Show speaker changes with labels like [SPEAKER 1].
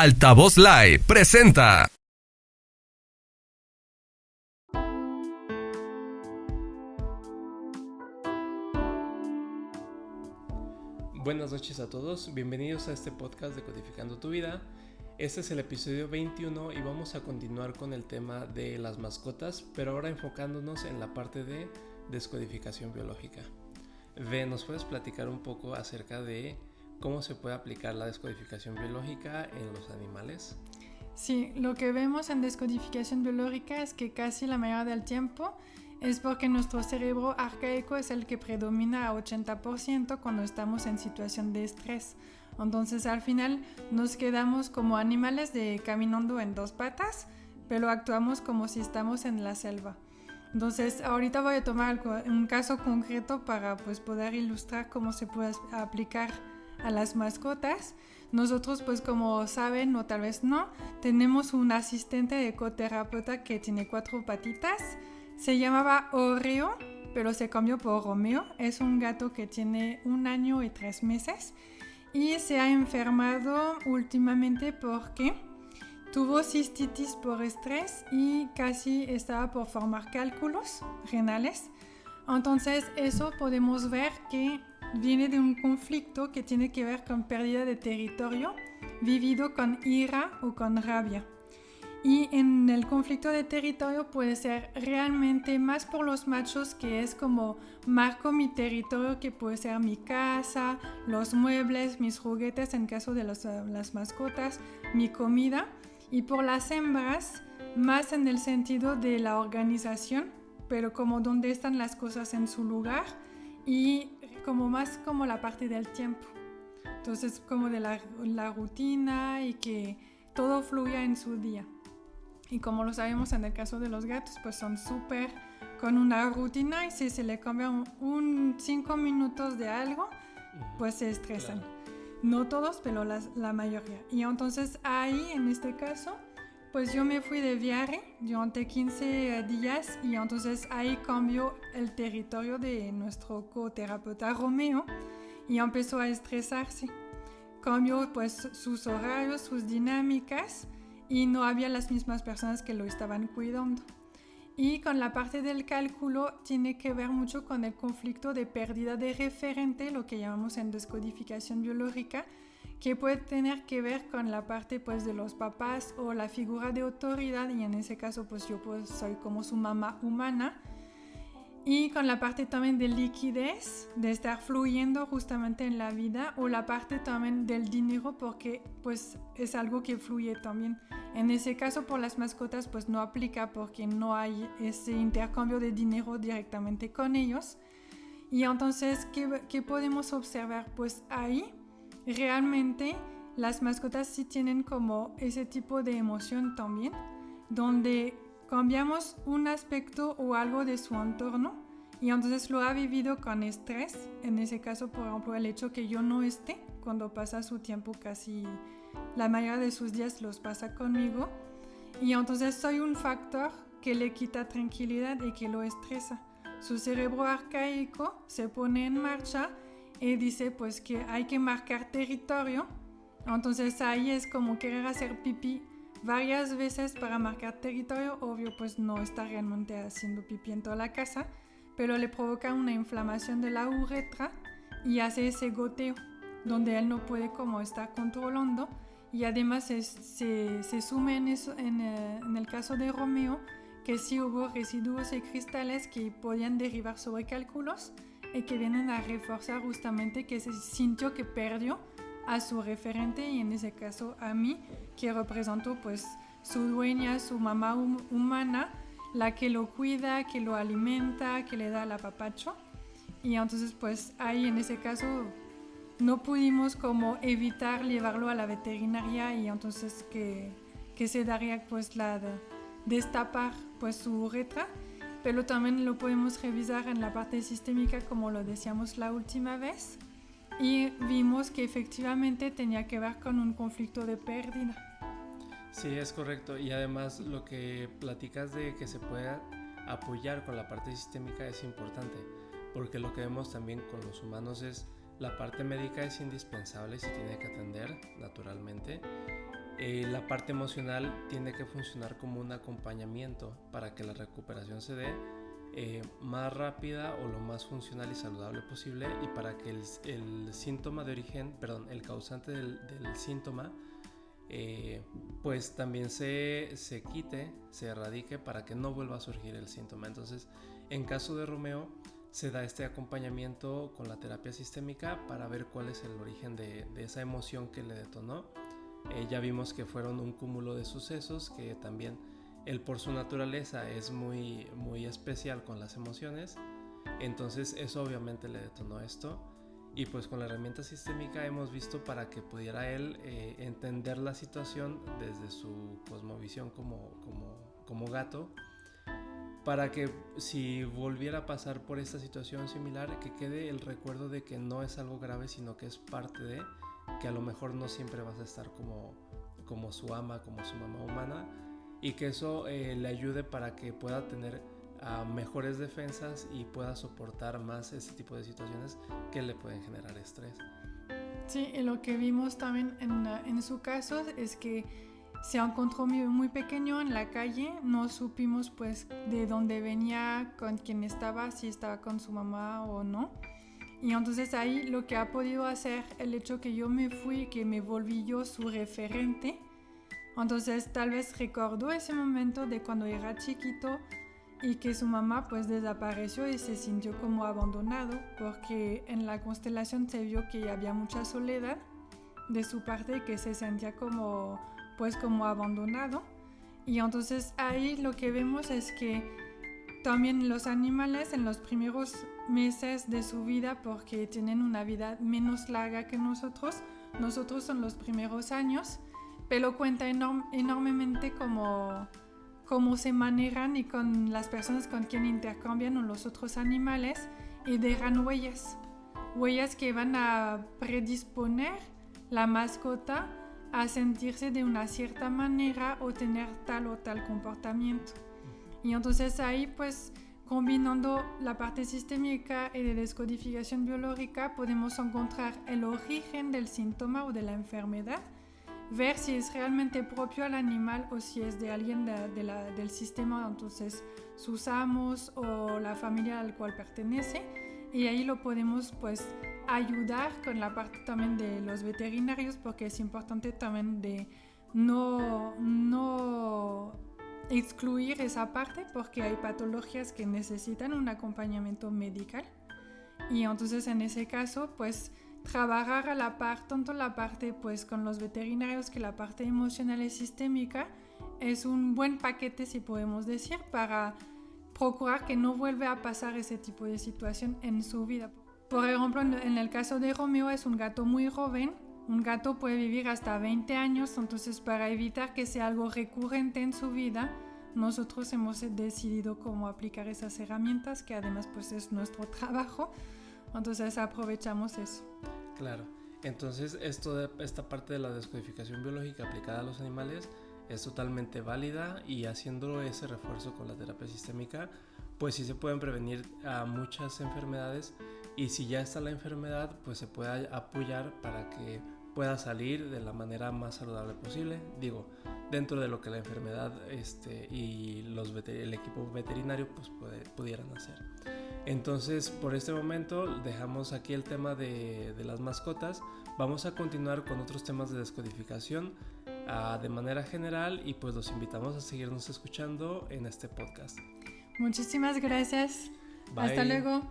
[SPEAKER 1] Altavoz Live presenta.
[SPEAKER 2] Buenas noches a todos, bienvenidos a este podcast de Codificando tu Vida. Este es el episodio 21 y vamos a continuar con el tema de las mascotas, pero ahora enfocándonos en la parte de descodificación biológica. Ve, ¿nos puedes platicar un poco acerca de cómo se puede aplicar la descodificación biológica en los animales?
[SPEAKER 3] Sí, lo que vemos en descodificación biológica es que casi la mayoría del tiempo es porque nuestro cerebro arcaico es el que predomina a 80% cuando estamos en situación de estrés. Entonces al final nos quedamos como animales caminando en dos patas, pero actuamos como si estamos en la selva. Entonces ahorita voy a tomar un caso concreto para poder ilustrar cómo se puede aplicar a las mascotas. Nosotros, como saben o tal vez no, tenemos un asistente de ecoterapeuta que tiene 4 patitas. Se llamaba Oreo, pero se cambió por Romeo. Es un gato que tiene 1 año y 3 meses y se ha enfermado últimamente porque tuvo cistitis por estrés y casi estaba por formar cálculos renales. Entonces eso podemos ver que viene de un conflicto que tiene que ver con pérdida de territorio vivido con ira o con rabia. Y en el conflicto de territorio puede ser realmente más por los machos, que es como marco mi territorio, que puede ser mi casa, los muebles, mis juguetes en caso de las mascotas, mi comida. Y por las hembras, más en el sentido de la organización, pero como dónde están las cosas en su lugar y como más como la parte del tiempo. Entonces como de la rutina y que todo fluya en su día. Y como lo sabemos en el caso de los gatos, son súper con una rutina y si se le cambia 5 minutos de algo, se estresan. Claro. No todos, pero la mayoría. Y entonces ahí, en este caso, yo me fui de viaje durante 15 días y entonces ahí cambió el territorio de nuestro coterapeuta Romeo y empezó a estresarse. Cambió sus horarios, sus dinámicas y no había las mismas personas que lo estaban cuidando. Y con la parte del cálculo tiene que ver mucho con el conflicto de pérdida de referente, lo que llamamos en descodificación biológica, que puede tener que ver con la parte de los papás o la figura de autoridad, y en ese caso yo soy como su mamá humana, y con la parte también de liquidez, de estar fluyendo justamente en la vida, o la parte también del dinero, porque es algo que fluye también. En ese caso por las mascotas no aplica porque no hay ese intercambio de dinero directamente con ellos. Y entonces, ¿qué podemos observar? Ahí realmente las mascotas sí tienen como ese tipo de emoción también, donde cambiamos un aspecto o algo de su entorno y entonces lo ha vivido con estrés. En ese caso, por ejemplo, el hecho que yo no esté cuando pasa su tiempo, casi la mayoría de sus días los pasa conmigo, y entonces soy un factor que le quita tranquilidad y que lo estresa. Su cerebro arcaico se pone en marcha y dice que hay que marcar territorio. Entonces ahí es como querer hacer pipí varias veces para marcar territorio. Obvio no está realmente haciendo pipí en toda la casa, pero le provoca una inflamación de la uretra y hace ese goteo donde él no puede como estar controlando. Y además se sume en eso, en el caso de Romeo, que sí hubo residuos y cristales que podían derivar sobre cálculos y que vienen a reforzar justamente que se sintió que perdió a su referente, y en ese caso a mí, que representó su dueña, su mamá humana, la que lo cuida, que lo alimenta, que le da el apapacho. Y entonces ahí en ese caso no pudimos como evitar llevarlo a la veterinaria, y entonces que se daría la de destapar su uretra, pero también lo podemos revisar en la parte sistémica como lo decíamos la última vez, y vimos que efectivamente tenía que ver con un conflicto de pérdida.
[SPEAKER 2] Sí, es correcto, y además lo que platicas de que se pueda apoyar con la parte sistémica es importante, porque lo que vemos también con los humanos es la parte médica es indispensable, se tiene que atender naturalmente, la parte emocional tiene que funcionar como un acompañamiento para que la recuperación se dé más rápida o lo más funcional y saludable posible, y para que el síntoma de origen, perdón, el causante del síntoma, pues también se quite, se erradique para que no vuelva a surgir el síntoma. Entonces, en caso de Romeo, se da este acompañamiento con la terapia sistémica para ver cuál es el origen de esa emoción que le detonó. Ya vimos que fueron un cúmulo de sucesos, que también él por su naturaleza es muy, muy especial con las emociones, entonces eso obviamente le detonó esto. Y pues con la herramienta sistémica hemos visto para que pudiera él entender la situación desde su cosmovisión como gato, para que si volviera a pasar por esta situación similar, que quede el recuerdo de que no es algo grave, sino que es parte de, que a lo mejor no siempre vas a estar como su ama, como su mamá humana, y que eso le ayude para que pueda tener mejores defensas y pueda soportar más ese tipo de situaciones que le pueden generar estrés.
[SPEAKER 3] Sí, y lo que vimos también en su caso es que se encontró muy pequeño en la calle, no supimos pues de dónde venía, con quién estaba, si estaba con su mamá o no. Y entonces ahí lo que ha podido hacer el hecho que yo me fui, que me volví yo su referente, entonces tal vez recordó ese momento de cuando era chiquito y que su mamá pues desapareció y se sintió como abandonado, porque en la constelación se vio que había mucha soledad de su parte y que se sentía como abandonado. Y entonces ahí lo que vemos es que también los animales en los primeros meses de su vida, porque tienen una vida menos larga que nosotros son los primeros años, pero cuenta enormemente cómo se manejan y con las personas con quien intercambian los otros animales, y dejan huellas que van a predisponer la mascota a sentirse de una cierta manera o tener tal o tal comportamiento. Y entonces ahí pues combinando la parte sistémica y de descodificación biológica podemos encontrar el origen del síntoma o de la enfermedad, ver si es realmente propio al animal o si es de alguien del sistema, entonces sus amos o la familia al cual pertenece, y ahí lo podemos pues ayudar con la parte también de los veterinarios, porque es importante también de no excluir esa parte, porque hay patologías que necesitan un acompañamiento medical, y entonces en ese caso pues trabajar a la par, tanto la parte pues con los veterinarios que la parte emocional y sistémica, es un buen paquete, si podemos decir, para procurar que no vuelva a pasar ese tipo de situación en su vida. Por ejemplo, en el caso de Romeo es un gato muy joven, un gato puede vivir hasta 20 años, entonces para evitar que sea algo recurrente en su vida, nosotros hemos decidido cómo aplicar esas herramientas, que además pues es nuestro trabajo, entonces aprovechamos eso.
[SPEAKER 2] Claro, entonces esta parte de la descodificación biológica aplicada a los animales es totalmente válida, y haciendo ese refuerzo con la terapia sistémica, pues sí se pueden prevenir a muchas enfermedades, y si ya está la enfermedad, pues se puede apoyar para que pueda salir de la manera más saludable posible, digo, dentro de lo que la enfermedad y el equipo veterinario pues pudieran hacer. Entonces, por este momento dejamos aquí el tema de las mascotas. Vamos a continuar con otros temas de descodificación de manera general, y pues los invitamos a seguirnos escuchando en este podcast.
[SPEAKER 3] Muchísimas gracias.
[SPEAKER 2] Bye.
[SPEAKER 3] Hasta luego.